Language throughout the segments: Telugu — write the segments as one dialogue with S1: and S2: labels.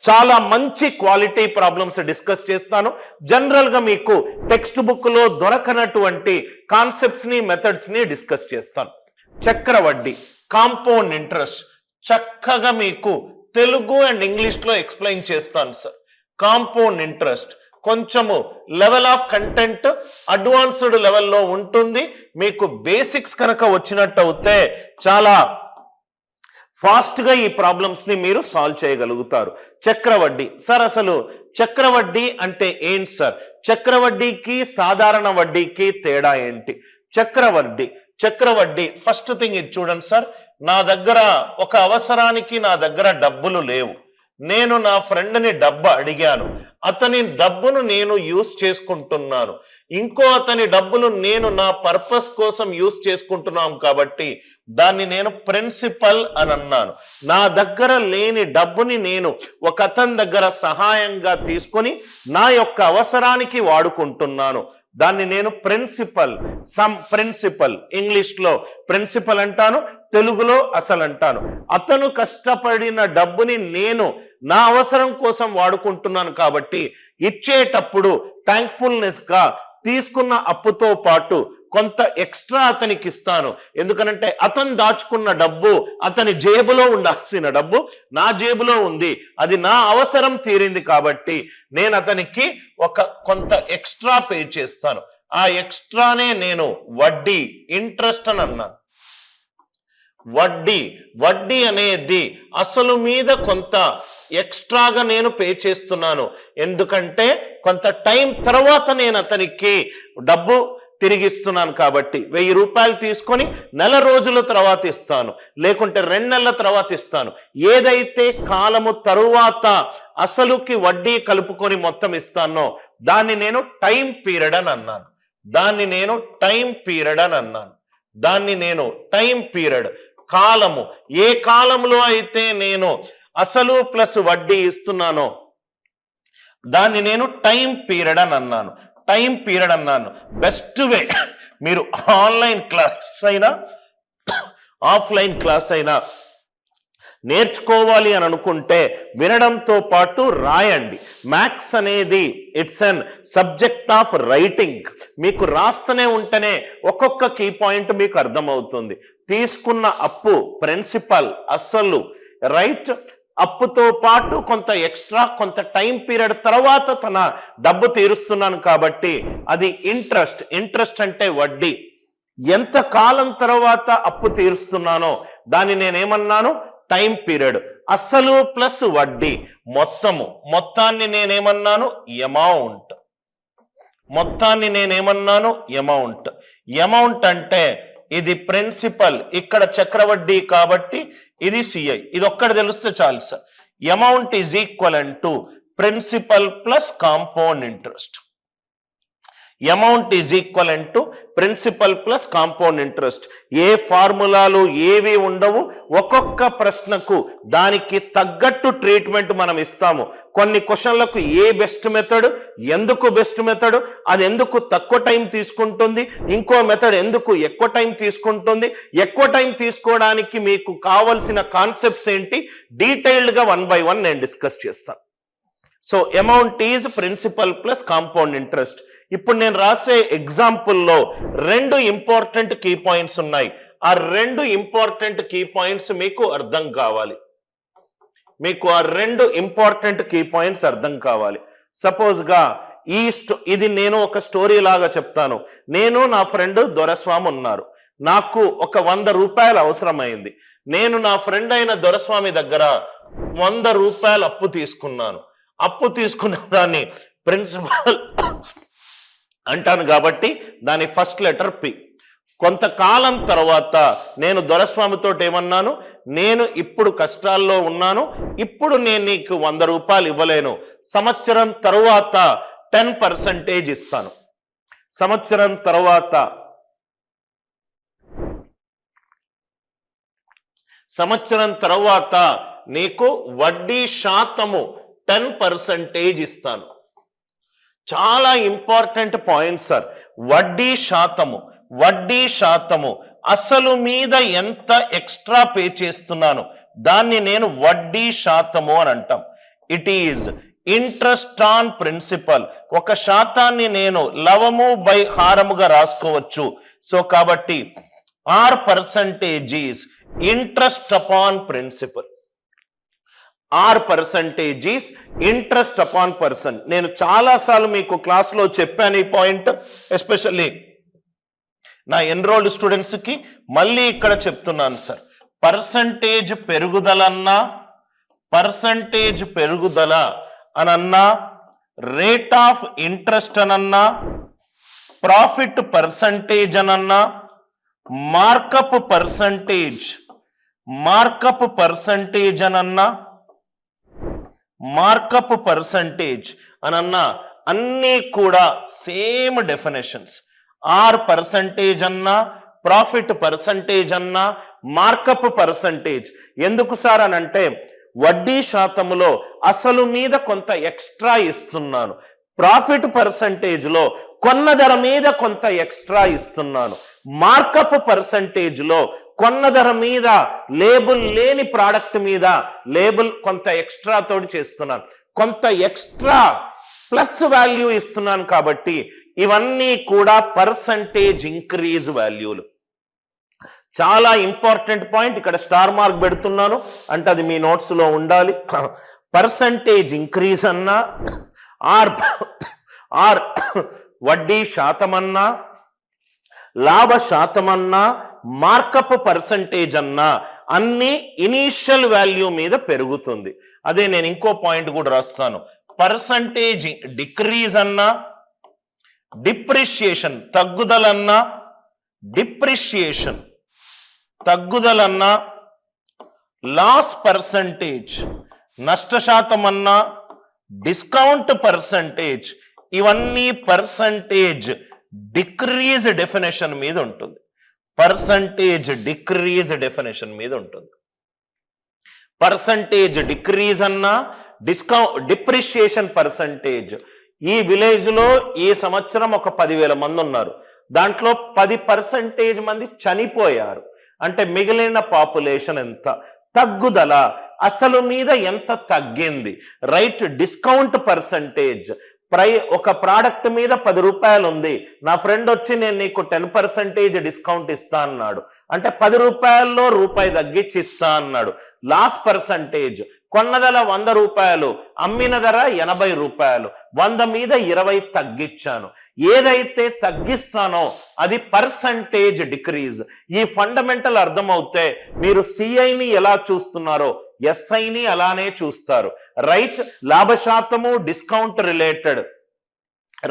S1: చాలా మంచి క్వాలిటీ ప్రాబ్లమ్స్ డిస్కస్ చేస్తాను. జనరల్గా మీకు టెక్స్ట్ బుక్లో దొరకనటువంటి కాన్సెప్ట్స్ని మెథడ్స్ని డిస్కస్ చేస్తాను. చక్రవడ్డీ, కాంపౌండ్ ఇంట్రెస్ట్ చక్కగా మీకు తెలుగు అండ్ ఇంగ్లీష్లో ఎక్స్ప్లెయిన్ చేస్తాను సార్. కాంపౌండ్ ఇంట్రెస్ట్ కొంచెము లెవెల్ ఆఫ్ కంటెంట్ అడ్వాన్స్డ్ లెవెల్లో ఉంటుంది. మీకు బేసిక్స్ కనుక వచ్చినట్టు అవుతే చాలా ఫాస్ట్గా ఈ ప్రాబ్లమ్స్ని మీరు సాల్వ్ చేయగలుగుతారు. చక్రవడ్డీ సార్, అసలు చక్రవడ్డీ అంటే ఏంటి సార్? చక్రవడ్డీకి సాధారణ వడ్డీకి తేడా ఏంటి? చక్రవడ్డీ ఫస్ట్ థింగ్ ఇది చూడండి సార్. నా దగ్గర ఒక అవసరానికి నా దగ్గర డబ్బులు లేవు. నేను నా ఫ్రెండ్ని డబ్బు అడిగాను. అతని డబ్బును నేను యూజ్ చేసుకుంటున్నాను. ఇంకో అతని డబ్బులు నేను నా పర్పస్ కోసం యూజ్ చేసుకుంటున్నాం కాబట్టి దాన్ని నేను ప్రిన్సిపల్ అని అన్నాను. నా దగ్గర లేని డబ్బుని నేను ఒక అతని దగ్గర సహాయంగా తీసుకొని నా యొక్క అవసరానికి వాడుకుంటున్నాను. దాన్ని నేను ప్రిన్సిపల్ ఇంగ్లీష్లో ప్రిన్సిపల్ అంటాను, తెలుగులో అసలు అంటాను. అతను కష్టపడిన డబ్బుని నేను నా అవసరం కోసం వాడుకుంటున్నాను కాబట్టి ఇచ్చేటప్పుడు థ్యాంక్ఫుల్నెస్ గా తీసుకున్న అప్పుతో పాటు కొంత ఎక్స్ట్రా అతనికి ఇస్తాను. ఎందుకనంటే అతను దాచుకున్న డబ్బు అతని జేబులో ఉండాల్సిన డబ్బు నా జేబులో ఉంది, అది నా అవసరం తీరింది కాబట్టి నేను అతనికి కొంత ఎక్స్ట్రా పే చేస్తాను. ఆ ఎక్స్ట్రానే నేను వడ్డీ, ఇంట్రెస్ట్ అని అన్నాను. వడ్డీ అనేది అసలు మీద కొంత ఎక్స్ట్రాగా నేను పే చేస్తున్నాను. ఎందుకంటే కొంత టైం తర్వాత నేను అతనికి డబ్బు తిరిగిస్తున్నాను కాబట్టి 1000 రూపాయలు తీసుకొని నెల రోజుల తర్వాత ఇస్తాను, లేకుంటే 2 నెలల తర్వాత ఇస్తాను. ఏదైతే కాలము తరువాత అసలుకి వడ్డీ కలుపుకొని మొత్తం ఇస్తానో దాన్ని నేను టైం పీరియడ్ అని అన్నాను. కాలము, ఏ కాలంలో అయితే నేను అసలు ప్లస్ వడ్డీ ఇస్తున్నానో దాన్ని నేను టైం పీరియడ్ అని అన్నాను. బెస్ట్ వే మీరు ఆన్లైన్ క్లాస్ అయినా ఆఫ్లైన్ క్లాస్ అయినా నేర్చుకోవాలి అని అనుకుంటే వినడంతో పాటు రాయండి. మ్యాథ్స్ అనేది it's an subject of writing. మీకు రాస్తూనే ఉంటేనే ఒక్కొక్క కీ పాయింట్ మీకు అర్థమవుతుంది. తీసుకున్న అప్పు ప్రిన్సిపల్, అసలు రైట్, అప్పుతో పాటు కొంత ఎక్స్ట్రా, కొంత టైం పీరియడ్ తర్వాత తన డబ్బు తీరుస్తున్నాను కాబట్టి అది ఇంట్రెస్ట్ అంటే వడ్డీ. ఎంత కాలం తర్వాత అప్పు తీరుస్తున్నానో దాన్ని నేనేమన్నాను? Time period. అసలు ప్లస్ వడ్డీ మొత్తాన్ని నేనేమన్నాను? అమౌంట్ అంటే ఇది ప్రిన్సిపల్, ఇక్కడ చక్రవడ్డీ కాబట్టి ఇది సిఐ. ఇది ఒక్కటి తెలిస్తే చాలు sir. Amount is equal to principal plus compound interest. Amount is equal to principal plus compound interest. ఏ ఫార్ములాలు ఏవి ఉండవు. ఒక్కొక్క ప్రశ్నకు దానికి తగ్గట్టు ట్రీట్మెంట్ మనం ఇస్తాము. కొన్ని క్వశ్చన్లకు ఏ బెస్ట్ మెథడ్, ఎందుకు బెస్ట్ మెథడ్, అది ఎందుకు తక్కువ టైం తీసుకుంటుంది, ఇంకో మెథడ్ ఎందుకు ఎక్కువ టైం తీసుకుంటుంది, ఎక్కువ టైం తీసుకోవడానికి మీకు కావలసిన కాన్సెప్ట్స్ ఏంటి, డీటెయిల్డ్గా 1 by 1 నేను డిస్కస్ చేస్తాను. So amount is principal plus compound interest. ఇప్పుడు నేను రాసే ఎగ్జాంపుల్లో 2 ఇంపార్టెంట్ కీ పాయింట్స్ ఉన్నాయి. ఆ 2 ఇంపార్టెంట్ కీ పాయింట్స్ మీకు అర్థం కావాలి. సపోజ్ గా ఇది నేను ఒక స్టోరీ లాగా చెప్తాను. నేను నా ఫ్రెండ్ దొరస్వామి ఉన్నారు. నాకు ఒక 100 రూపాయలు అవసరమైంది. నేను నా ఫ్రెండ్ అయిన దొరస్వామి దగ్గర 100 రూపాయలు అప్పు తీసుకున్నాను. అప్పు తీసుకున్న దాన్ని ప్రిన్సిపల్ అంటాను కాబట్టి దాని ఫస్ట్ లెటర్ పి. కొంతకాలం తర్వాత నేను దొరస్వామితో ఏమన్నాను? నేను ఇప్పుడు కష్టాల్లో ఉన్నాను, ఇప్పుడు నేను నీకు 100 రూపాయలు ఇవ్వలేను, సంవత్సరం తరువాత 10% ఇస్తాను. సంవత్సరం తర్వాత నీకు వడ్డీ శాతము 10% ఇస్తాను. చాలా ఇంపార్టెంట్ పాయింట్ సార్. వడ్డీ శాతము అసలు మీద ఎంత ఎక్స్ట్రా పే చేస్తున్నాను దాన్ని నేను వడ్డీ శాతము అని అంటాం. It is interest on principal. ఒక శాతాన్ని నేను లవము బై హారముగా రాసుకోవచ్చు. సో కాబట్టి R percentage is interest upon principal. R percentage is interest upon person. నేను చాలాసార్లు మీకు క్లాస్లో చెప్పాను ఈ పాయింట్, ఎస్పెషల్లీ నా ఎన్రోల్డ్ స్టూడెంట్స్ కి మళ్ళీ ఇక్కడ చెప్తున్నాను సార్. పర్సంటేజ్ పెరుగుదలన్నా, పర్సంటేజ్ పెరుగుదల అనన్నా, రేట్ ఆఫ్ ఇంట్రెస్ట్ అనన్నా, ప్రాఫిట్ పర్సంటేజ్ అనన్నా, మార్కప్ పర్సంటేజ్, మార్కప్ పర్సంటేజ్ అనన్నా, మార్కప్ పర్సంటేజ్ అనన్నా అన్నీ కూడా సేమ్ డెఫినేషన్స్. ఆర్ పర్సంటేజ్ అన్నా, ప్రాఫిట్ పర్సంటేజ్ అన్నా, మార్కప్ పర్సంటేజ్. ఎందుకు సార్ అని అంటే వడ్డీ శాతములో అసలు మీద కొంత ఎక్స్ట్రా ఇస్తున్నాను, ప్రాఫిట్ పర్సంటేజ్ లో కొన్న ధర మీద కొంత ఎక్స్ట్రా ఇస్తున్నాను, మార్కప్ పర్సంటేజ్ లో కొన్న ధర మీద లేబుల్ లేని ప్రోడక్ట్ మీద లేబుల్ కొంత ఎక్స్ట్రా తోటి చేస్తున్నాను, కొంత ఎక్స్ట్రా ప్లస్ వాల్యూ ఇస్తున్నాను. కాబట్టి ఇవన్నీ కూడా పర్సంటేజ్ ఇంక్రీజ్ వాల్యూలు. చాలా ఇంపార్టెంట్ పాయింట్, ఇక్కడ స్టార్ మార్క్ పెడుతున్నాను అంటే అది మీ నోట్స్ లో ఉండాలి. పర్సంటేజ్ ఇంక్రీజ్ అన్నా, ఆర్ వడ్డీ శాతమన్నా, లాభ శాతమన్నా, మార్కప్ పర్సంటేజ్ అన్నా అన్ని ఇనీషియల్ వాల్యూ మీద పెరుగుతుంది. అదే నేను ఇంకో పాయింట్ కూడా రాస్తాను. పర్సంటేజ్ డిక్రీజ్ అన్నా, డిప్రిషియేషన్ తగ్గుదలన్నా, డిప్రిషియేషన్ తగ్గుదలన్నా, లాస్ పర్సంటేజ్ నష్ట శాతం అన్నా, డిస్కౌంట్ పర్సంటేజ్ ఇవన్నీ పర్సంటేజ్ డిక్రీజ్ డెఫినేషన్ మీద ఉంటుంది. పర్సంటేజ్ డిక్రీజ్ డెఫినేషన్ మీద ఉంటుంది. పర్సంటేజ్ డిక్రీజ్ అన్నా, డిప్రిషియేషన్ పర్సంటేజ్. ఈ విలేజ్ లో ఈ సంవత్సరం ఒక 10,000 మంది ఉన్నారు, దాంట్లో 10% మంది చనిపోయారు. అంటే మిగిలిన పాపులేషన్ ఎంత? తగ్గుదల అసలు మీద ఎంత తగ్గింది, రైట్? డిస్కౌంట్ పర్సంటేజ్, ఒక ప్రోడక్ట్ మీద 10 రూపాయలు ఉంది, నా ఫ్రెండ్ వచ్చి నేను నీకు 10% డిస్కౌంట్ ఇస్తా అన్నాడు, అంటే 10 రూపాయల్లో రూపాయి తగ్గించి ఇస్తా అన్నాడు. లాస్ పర్సంటేజ్, కొన్న ధర 100 రూపాయలు, అమ్మిన ధర 80 రూపాయలు, 100 మీద 20 తగ్గించాను. ఏదైతే తగ్గిస్తానో అది పర్సంటేజ్ డిక్రీజ్. ఈ ఫండమెంటల్ అర్థమవుతే మీరు సిఐని ఎలా చూస్తున్నారో ఎస్ఐని అలానే చూస్తారు, రైట్? లాభశాతము, డిస్కౌంట్ రిలేటెడ్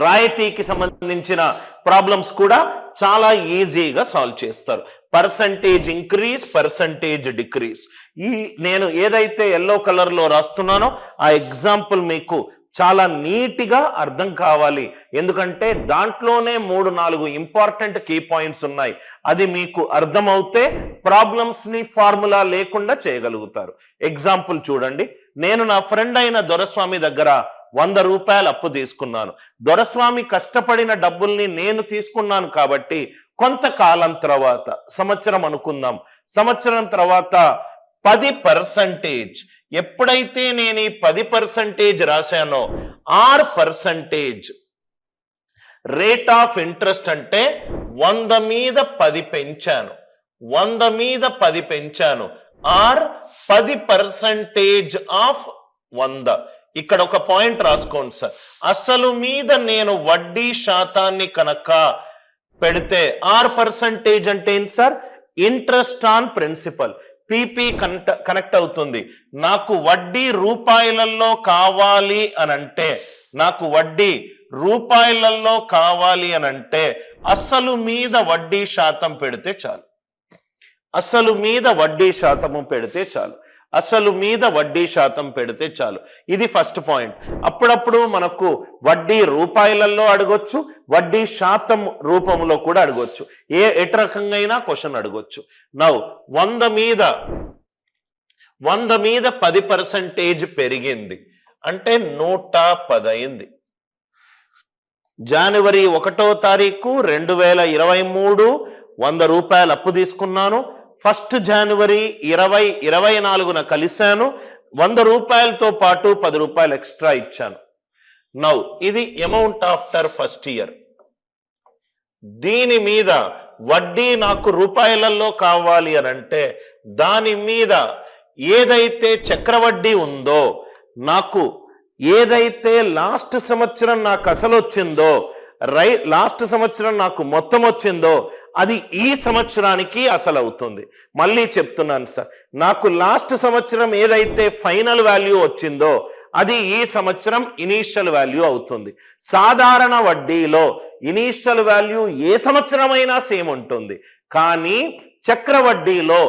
S1: రాయితీకి సంబంధించిన ప్రాబ్లమ్స్ కూడా చాలా ఈజీగా సాల్వ్ చేస్తారు. Percentage increase, percentage decrease. ఈ నేను ఏదైతే ఎల్లో కలర్ లో రాస్తున్నానో ఆ ఎగ్జాంపుల్ మీకు చాలా నీట్గా అర్థం కావాలి, ఎందుకంటే దాంట్లోనే 3-4 ఇంపార్టెంట్ కీ పాయింట్స్ ఉన్నాయి. అది మీకు అర్థమవుతే ప్రాబ్లమ్స్ ని ఫార్ములా లేకుండా చేయగలుగుతారు. ఎగ్జాంపుల్ చూడండి, నేను నా ఫ్రెండ్ అయిన దొరస్వామి దగ్గర 100 రూపాయలు అప్పు తీసుకున్నాను. దొరస్వామి కష్టపడిన డబ్బుల్ని నేను తీసుకున్నాను కాబట్టి కొంతకాలం తర్వాత, సంవత్సరం అనుకుందాం, సంవత్సరం తర్వాత 10%, ఎప్పుడైతే నేను ఈ 10% రాశానో R percentage rate of interest అంటే 100 మీద 10 పెంచాను, 100 మీద 10 పెంచాను, ఆర్ 10% ఆఫ్ 100. ఇక్కడ ఒక పాయింట్ రాసుకోండి సార్, అసలు మీద నేను వడ్డీ శాతాన్ని కనుక పెడితే ఆర్ పర్సంటేజ్ అంటే ఏంటి sir? Interest on principal. PP connect అవుతుంది. నాకు వడ్డీ రూపాయలలో కావాలి అని అంటే, నాకు వడ్డీ రూపాయలలో కావాలి అని అంటే అసలు మీద వడ్డీ శాతం పెడితే చాలు, అసలు మీద వడ్డీ శాతము పెడితే చాలు, అసలు మీద వడ్డీ శాతం పెడితే చాలు. ఇది ఫస్ట్ పాయింట్. అప్పుడప్పుడు మనకు వడ్డీ రూపాయలలో అడగొచ్చు, వడ్డీ శాతం రూపంలో కూడా అడగొచ్చు, ఎటు రకంగా అయినా క్వశ్చన్ అడగొచ్చు. నౌ 100 మీద 10% పెరిగింది అంటే 110 అయింది. జనవరి 1వ తారీఖు 2023 100 రూపాయలు అప్పు తీసుకున్నాను. 1 జనవరి 2024 కలిశాను, రూపాయలతో పాటు 10 రూపాయలు ఎక్స్ట్రా ఇచ్చాను. నౌ ఇది అమౌంట్ ఆఫ్టర్ ఫస్ట్ ఇయర్. దీని మీద వడ్డీ నాకు రూపాయలలో కావాలి అని అంటే దాని మీద ఏదైతే చక్రవడ్డీ ఉందో, నాకు ఏదైతే లాస్ట్ సంవత్సరం నాకు అసలు వచ్చిందో, లాస్ట్ సంవత్సరం నాకు మొత్తం వచ్చిందో అది ఈ సంవత్సరానికి అసలు అవుతుంది. మళ్ళీ చెప్తున్నాను సార్, నాకు లాస్ట్ సంవత్సరం ఏదైతే ఫైనల్ వాల్యూ వచ్చిందో అది ఈ సంవత్సరం ఇనీషియల్ వాల్యూ అవుతుంది. సాధారణ వడ్డీలో ఇనీషియల్ వాల్యూ ఏ సంవత్సరమైనా సేమ్ ఉంటుంది, కానీ చక్రవడ్డీలో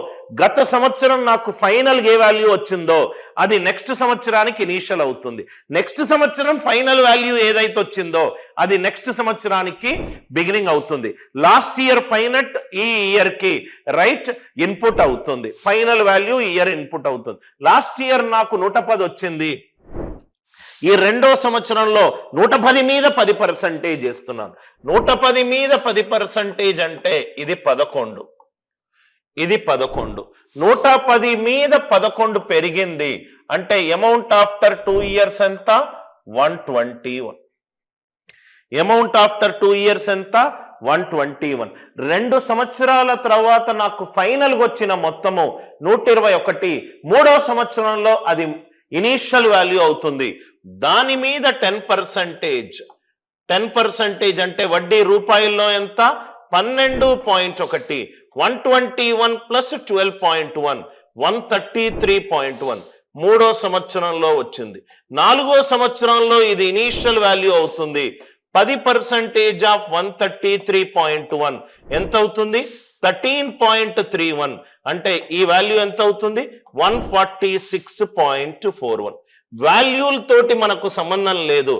S1: గత సంవత్సరం నాకు ఫైనల్ ఏ వాల్యూ వచ్చిందో అది నెక్స్ట్ సంవత్సరానికి ఇనీషియల్ అవుతుంది. నెక్స్ట్ సంవత్సరం ఫైనల్ వాల్యూ ఏదైతే వచ్చిందో అది నెక్స్ట్ సంవత్సరానికి బిగినింగ్ అవుతుంది. లాస్ట్ ఇయర్ ఫైనట్ ఈ ఇయర్ కి రైట్ ఇన్పుట్ అవుతుంది. ఫైనల్ వాల్యూ ఇయర్ ఇన్పుట్ అవుతుంది. లాస్ట్ ఇయర్ నాకు 110 వచ్చింది, ఈ రెండో సంవత్సరంలో 110 మీద 10% చేస్తున్నాను. 110 మీద 10% అంటే ఇది 11. ఇది 11. 110 మీద 11 పెరిగింది అంటే అమౌంట్ ఆఫ్టర్ 2 ఇయర్స్ ఎంత? 121. అమౌంట్ ఆఫ్టర్ 2 ఇయర్స్ ఎంత? 121. 2 సంవత్సరాల తర్వాత నాకు ఫైనల్ వచ్చిన మొత్తము 121. మూడో సంవత్సరంలో అది ఇనీషియల్ వాల్యూ అవుతుంది. దాని మీద 10%. 10% అంటే వడ్డీ రూపాయల్లో ఎంత? 12.1. 121 ప్లస్ 12.1 133.1 మూడో సంవత్సరంలో వచ్చింది. నాలుగో సంవత్సరంలో ఇది ఇనీషియల్ వాల్యూ అవుతుంది. 10% ఆఫ్ 133.1 ఎంత అవుతుంది? 13.31. అంటే ఈ వాల్యూ ఎంత అవుతుంది? 146.41. వాల్యూలతోటి మనకు సంబంధం లేదు,